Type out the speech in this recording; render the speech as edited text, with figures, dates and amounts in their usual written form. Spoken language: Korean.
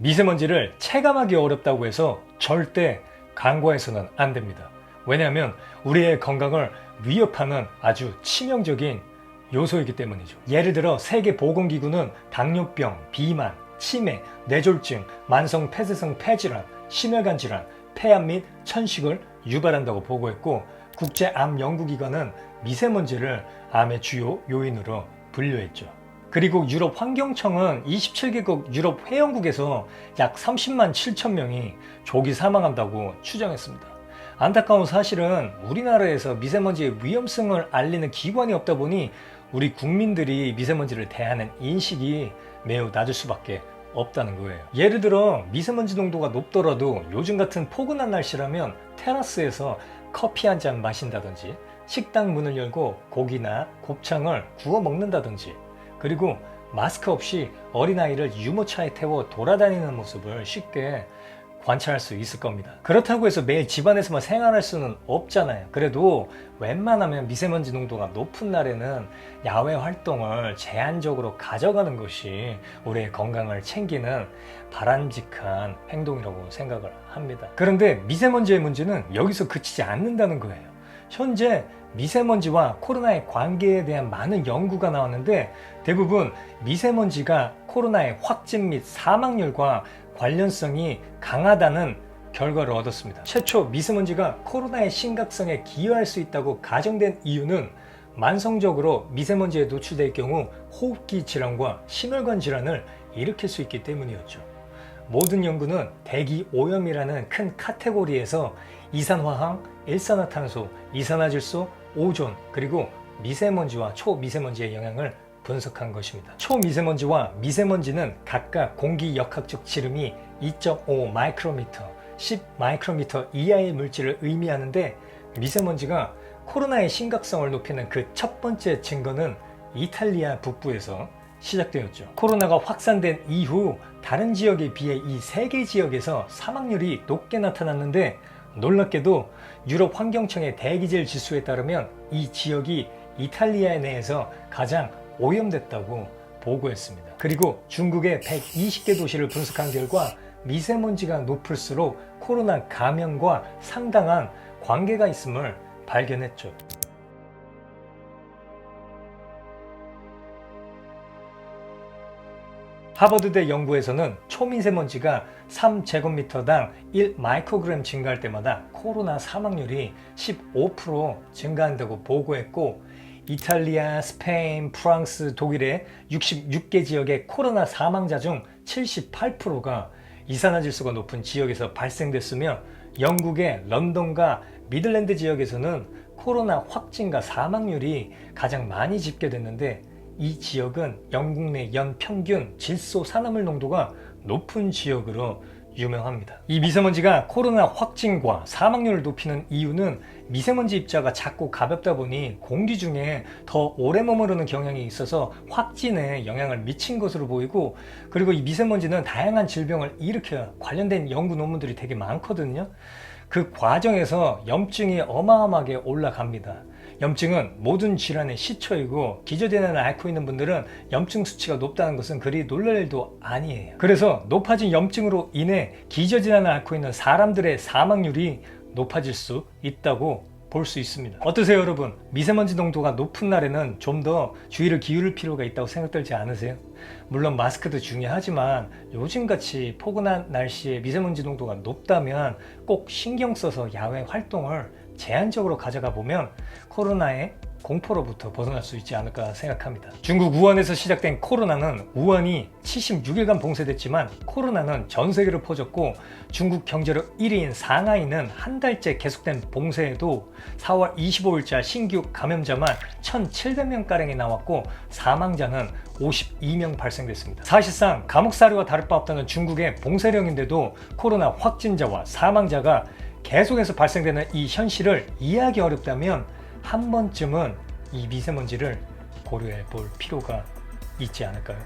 미세먼지를 체감하기 어렵다고 해서 절대 간과해서는 안 됩니다. 왜냐하면 우리의 건강을 위협하는 아주 치명적인 요소이기 때문이죠. 예를 들어 세계보건기구는 당뇨병, 비만, 치매, 뇌졸중, 만성 폐쇄성 폐질환, 심혈관 질환, 폐암 및 천식을 유발한다고 보고했고, 국제암연구기관은 미세먼지를 암의 주요 요인으로 분류했죠. 그리고 유럽 환경청은 27개국 유럽 회원국에서 약 30만 7천 명이 조기 사망한다고 추정했습니다. 안타까운 사실은 우리나라에서 미세먼지의 위험성을 알리는 기관이 없다 보니 우리 국민들이 미세먼지를 대하는 인식이 매우 낮을 수밖에 없다는 거예요. 예를 들어 미세먼지 농도가 높더라도 요즘 같은 포근한 날씨라면 테라스에서 커피 한 잔 마신다든지, 식당 문을 열고 고기나 곱창을 구워 먹는다든지, 그리고 마스크 없이 어린아이를 유모차에 태워 돌아다니는 모습을 쉽게 관찰할 수 있을 겁니다. 그렇다고 해서 매일 집안에서만 생활할 수는 없잖아요. 그래도 웬만하면 미세먼지 농도가 높은 날에는 야외 활동을 제한적으로 가져가는 것이 우리의 건강을 챙기는 바람직한 행동이라고 생각을 합니다. 그런데 미세먼지의 문제는 여기서 그치지 않는다는 거예요. 현재 미세먼지와 코로나의 관계에 대한 많은 연구가 나왔는데 대부분 미세먼지가 코로나의 확진 및 사망률과 관련성이 강하다는 결과를 얻었습니다. 최초 미세먼지가 코로나의 심각성에 기여할 수 있다고 가정된 이유는 만성적으로 미세먼지에 노출될 경우 호흡기 질환과 심혈관 질환을 일으킬 수 있기 때문이었죠. 모든 연구는 대기 오염이라는 큰 카테고리에서 이산화황, 일산화탄소, 이산화질소, 오존, 그리고 미세먼지와 초미세먼지의 영향을 분석한 것입니다. 초미세먼지와 미세먼지는 각각 공기 역학적 지름이 2.5 마이크로미터, 10 마이크로미터 이하의 물질을 의미하는데, 미세먼지가 코로나의 심각성을 높이는 그 첫 번째 증거는 이탈리아 북부에서 시작되었죠. 코로나가 확산된 이후 다른 지역에 비해 이 세 개 지역에서 사망률이 높게 나타났는데, 놀랍게도 유럽 환경청의 대기질 지수에 따르면 이 지역이 이탈리아 내에서 가장 오염됐다고 보고했습니다. 그리고 중국의 120개 도시를 분석한 결과 미세먼지가 높을수록 코로나 감염과 상당한 관계가 있음을 발견했죠. 하버드대 연구에서는 초미세먼지가 3제곱미터당 1 마이크로그램 증가할 때마다 코로나 사망률이 15% 증가한다고 보고했고, 이탈리아, 스페인, 프랑스, 독일의 66개 지역의 코로나 사망자 중 78%가 이산화질소가 높은 지역에서 발생됐으며, 영국의 런던과 미들랜드 지역에서는 코로나 확진과 사망률이 가장 많이 집계됐는데, 이 지역은 영국 내 연 평균 질소 산화물 농도가 높은 지역으로 유명합니다. 이 미세먼지가 코로나 확진과 사망률을 높이는 이유는 미세먼지 입자가 작고 가볍다 보니 공기 중에 더 오래 머무르는 경향이 있어서 확진에 영향을 미친 것으로 보이고, 그리고 이 미세먼지는 다양한 질병을 일으켜 관련된 연구 논문들이 되게 많거든요. 그 과정에서 염증이 어마어마하게 올라갑니다. 염증은 모든 질환의 시초이고, 기저질환을 앓고 있는 분들은 염증 수치가 높다는 것은 그리 놀랄 일도 아니에요. 그래서 높아진 염증으로 인해 기저질환을 앓고 있는 사람들의 사망률이 높아질 수 있다고 볼 수 있습니다. 어떠세요, 여러분? 미세먼지 농도가 높은 날에는 좀 더 주의를 기울일 필요가 있다고 생각들지 않으세요? 물론 마스크도 중요하지만 요즘같이 포근한 날씨에 미세먼지 농도가 높다면 꼭 신경 써서 야외 활동을 제한적으로 가져가 보면 코로나의 공포로부터 벗어날 수 있지 않을까 생각합니다. 중국 우한에서 시작된 코로나는 우한이 76일간 봉쇄됐지만 코로나는 전 세계로 퍼졌고, 중국 경제력 1위인 상하이는 한 달째 계속된 봉쇄에도 4월 25일자 신규 감염자만 1,700명가량이 나왔고 사망자는 52명 발생됐습니다. 사실상 감옥 사료와 다를 바 없다는 중국의 봉쇄령인데도 코로나 확진자와 사망자가 계속해서 발생되는 이 현실을 이해하기 어렵다면 한 번쯤은 이 미세먼지를 고려해 볼 필요가 있지 않을까요?